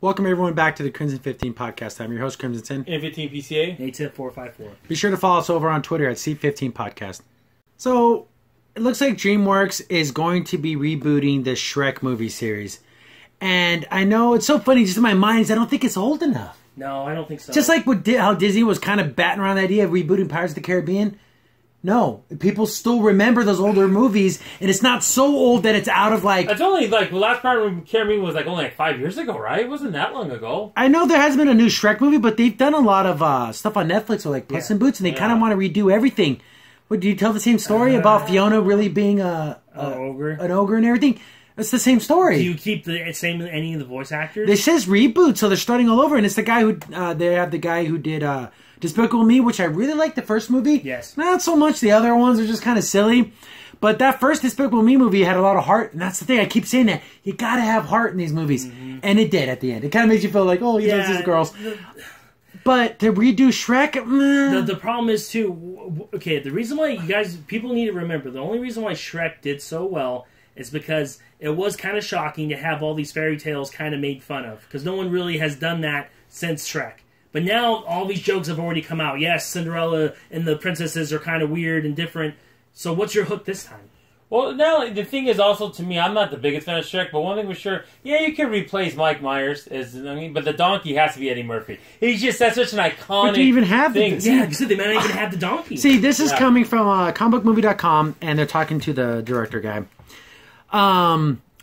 Welcome everyone back to the Crimson 15 podcast. I'm your host, Crimson. N15 PCA. A10454. Be sure to follow us over on Twitter at C15 Podcast. So, it looks like DreamWorks is going to be rebooting the Shrek movie series. And I know it's so funny, just in my mind, is I don't think it's old enough. No, I don't think so. Just like how Disney was kind of batting around the idea of rebooting Pirates of the Caribbean. No, people still remember those older movies, and it's not so old that it's out of like... It's only like, the last Pirates of the Caribbean was like only like 5 years ago, right? It wasn't that long ago. I know there hasn't been a new Shrek movie, but they've done a lot of stuff on Netflix with like Puss in Boots, and they kind of want to redo everything. What, do you tell the same story about Fiona really being an ogre and everything? It's the same story. Do you keep the same any of the voice actors? It says reboot, so they're starting all over, and it's the guy who they have the guy who did Despicable Me, which I really liked the first movie. Yes. Not so much. The other ones are just kind of silly. But that first Despicable Me movie had a lot of heart, and that's the thing. I keep saying that. You gotta have heart in these movies. Mm-hmm. And it did at the end. It kind of makes you feel like, oh, these girls. But to redo Shrek... The problem is, too... Okay, the reason why people need to remember, the only reason why Shrek did so well is because it was kind of shocking to have all these fairy tales kind of made fun of. Because no one really has done that since Shrek. But now all these jokes have already come out. Yes, Cinderella and the princesses are kind of weird and different. So what's your hook this time? Well, now the thing is also, to me, I'm not the biggest fan of Shrek, but one thing for sure, you can replace Mike Myers but the donkey has to be Eddie Murphy. That's such an iconic But do you even have thing. Yeah, because they might not even have the donkey. See, this is coming from comicbookmovie.com, and they're talking to the director guy.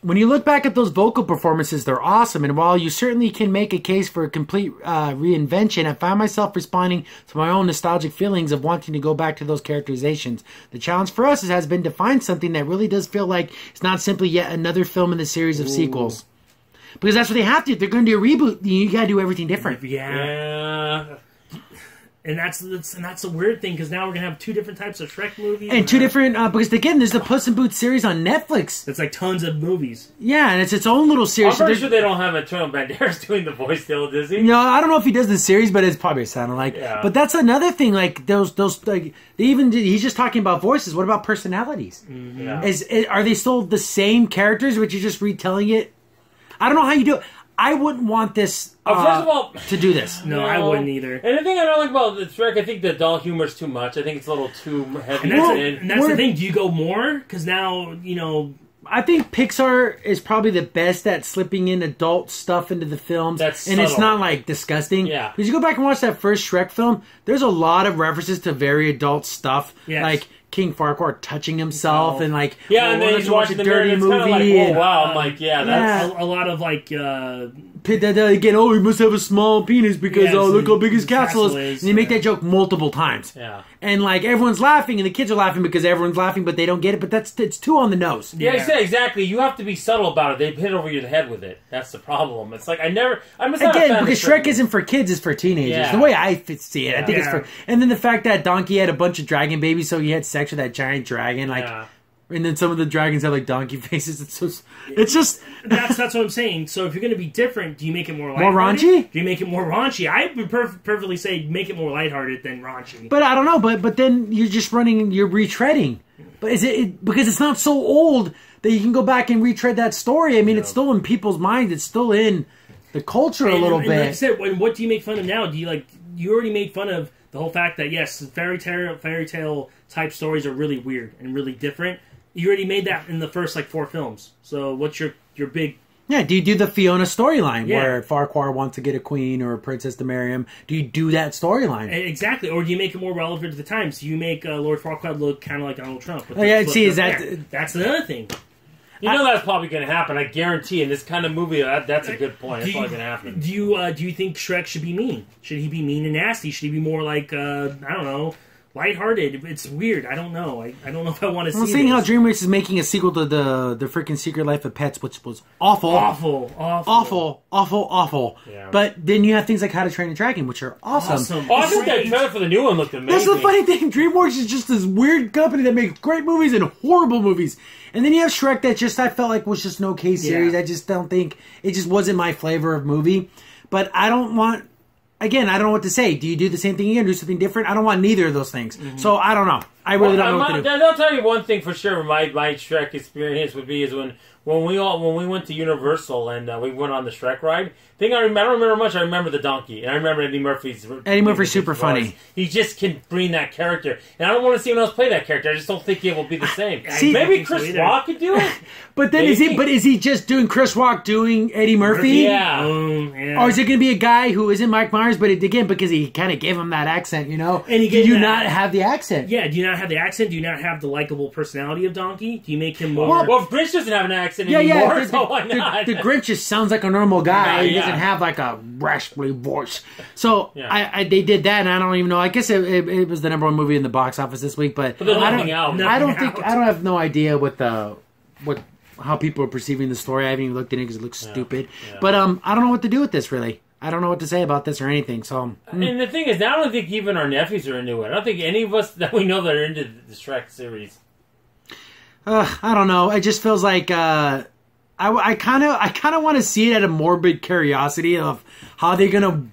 When you look back at those vocal performances, they're awesome. And while you certainly can make a case for a complete reinvention, I found myself responding to my own nostalgic feelings of wanting to go back to those characterizations. The challenge for us has been to find something that really does feel like it's not simply yet another film in the series of sequels. Because that's what they have to do. If they're going to do a reboot, you got to do everything different. Yeah. And that's a weird thing, because now we're going to have two different types of Shrek movies. And two different, because again, there's the Puss in Boots series on Netflix. It's like tons of movies. Yeah, and it's its own little series. I'm pretty sure they don't have Antonio Banderas doing the voice still, does he? No, I don't know if he does the series, but it's probably sounding like. Yeah. But that's another thing, like, those like, he's just talking about voices. What about personalities? Mm-hmm. Yeah. Are they still the same characters, but you're just retelling it? I don't know how you do it. I wouldn't want this first of all, to do this. No, I wouldn't either. And the thing I don't like about the Shrek, I think the adult humor is too much. I think it's a little too heavy. And that's the thing. Do you go more? Because now, I think Pixar is probably the best at slipping in adult stuff into the films. That's and subtle. It's not, like, disgusting. Yeah. Because you go back and watch that first Shrek film, there's a lot of references to very adult stuff. Yes. Like King Farquhar touching himself and, like... and then he's watching the dirty movie. It's kind of like, oh, wow. I'm like, that's... A lot of, like... Again, he must have a small penis because, look how big his castle is. And you make that joke multiple times. Yeah. And, like, everyone's laughing, and the kids are laughing because everyone's laughing, but they don't get it. But it's too on the nose. Yeah, exactly. You have to be subtle about it. They hit over your head with it. That's the problem. It's like, I'm not a fan because of Shrek isn't for kids, it's for teenagers. Yeah. The way I see it, I think it's for... And then the fact that Donkey had a bunch of dragon babies, so he had sex with that giant dragon, like... Yeah. And then some of the dragons have like donkey faces. It's just that's what I'm saying. So if you're going to be different, do you make it more raunchy? Do you make it more raunchy? I would perfectly say make it more lighthearted than raunchy. But I don't know. But then you're just you're retreading. But is it because it's not so old that you can go back and retread that story? I mean, it's still in people's minds. It's still in the culture a little bit. Like I said, what do you make fun of now? Do you you already made fun of the whole fact that yes, fairy tale type stories are really weird and really different. You already made that in the first 4 films. So what's your big... Yeah, do you do the Fiona storyline where Farquhar wants to get a queen or a princess to marry him? Do you do that storyline? Exactly. Or do you make it more relevant to the times? Do you make Lord Farquaad look kind of like Donald Trump? That's another thing. That's probably going to happen. I guarantee in this kind of movie, that's a good point. That's probably going to happen. Do you think Shrek should be mean? Should he be mean and nasty? Should he be more like, I don't know... lighthearted. It's weird. I don't know. I don't know if I want to see seeing how DreamWorks is making a sequel to the freaking Secret Life of Pets, which was awful. Yeah. But then you have things like How to Train a Dragon, which are awesome. Oh, I think that trailer for the new one looked amazing. That's the funny thing. DreamWorks is just this weird company that makes great movies and horrible movies. And then you have Shrek that I felt like was just an okay series. I just don't think... It just wasn't my flavor of movie. But I don't want... Again, I don't know what to say. Do you do the same thing again? Do something different? I don't want neither of those things. Mm-hmm. So, I don't know. I really don't know what to do. I'll tell you one thing for sure. My Shrek experience would be is when we went to Universal and we went on the Shrek ride. I don't remember much. I remember the donkey, and I remember Eddie Murphy's super funny. He just can bring that character, and I don't want to see anyone else play that character. I just don't think it will be the same. See, maybe Chris Rock could do it. But then is he just doing Chris Rock doing Eddie Murphy? Yeah. Or is it going to be a guy who isn't Mike Myers, but again because he kind of gave him that accent, you know? And do you not have the accent? Yeah. Do you not have the accent? Do you not have the likable personality of Donkey? Do you make him more? Well, if Grinch doesn't have an accent anymore, so why not? The Grinch just sounds like a normal guy. He Yeah. doesn't have like a raspy voice. So they did that, and I don't even know. I guess it was the #1 movie in the box office this week, but there's nothing out. I have no idea how people are perceiving the story. I haven't even looked at it because it looks stupid. Yeah. But I don't know what to do with this really. I don't know what to say about this or anything. So, and the thing is, I don't think even our nephews are into it. I don't think any of us that we know that are into the Shrek series. I don't know. It just feels like I kind of want to see it at a morbid curiosity of how they're gonna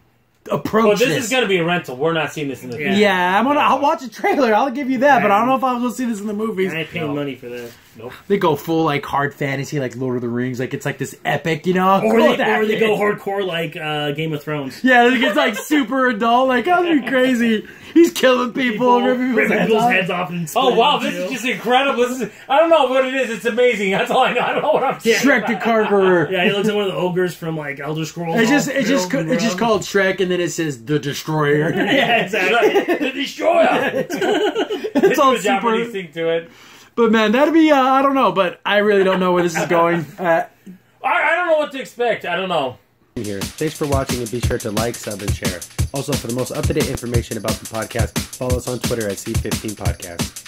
approach this is going to be a rental. We're not seeing this in the theater. Yeah, I'll watch a trailer. I'll give you that, but I don't know if I'll go see this in the movies. I ain't paying money for this. Nope. They go full like hard fantasy, like Lord of the Rings. Like it's like this epic, you know. Or they go hardcore like Game of Thrones. Yeah, it gets like super adult. Like that'd be crazy. He's killing people, ripping people's heads off. And wow, this is just incredible. I don't know what it is. It's amazing. That's all I know. I don't know what I'm saying. Shrek the Conqueror. Yeah, he looks like one of the ogres from like Elder Scrolls. It's just called Shrek, and then it says the Destroyer. Yeah, exactly. The Destroyer. It's all super Japanese thing to it. But man, that'd be I don't know, but I really don't know where this is going. I don't know what to expect. I don't know. Here. Thanks for watching, and be sure to like, sub, and share. Also, for the most up-to-date information about the podcast, follow us on Twitter at C15 Podcast.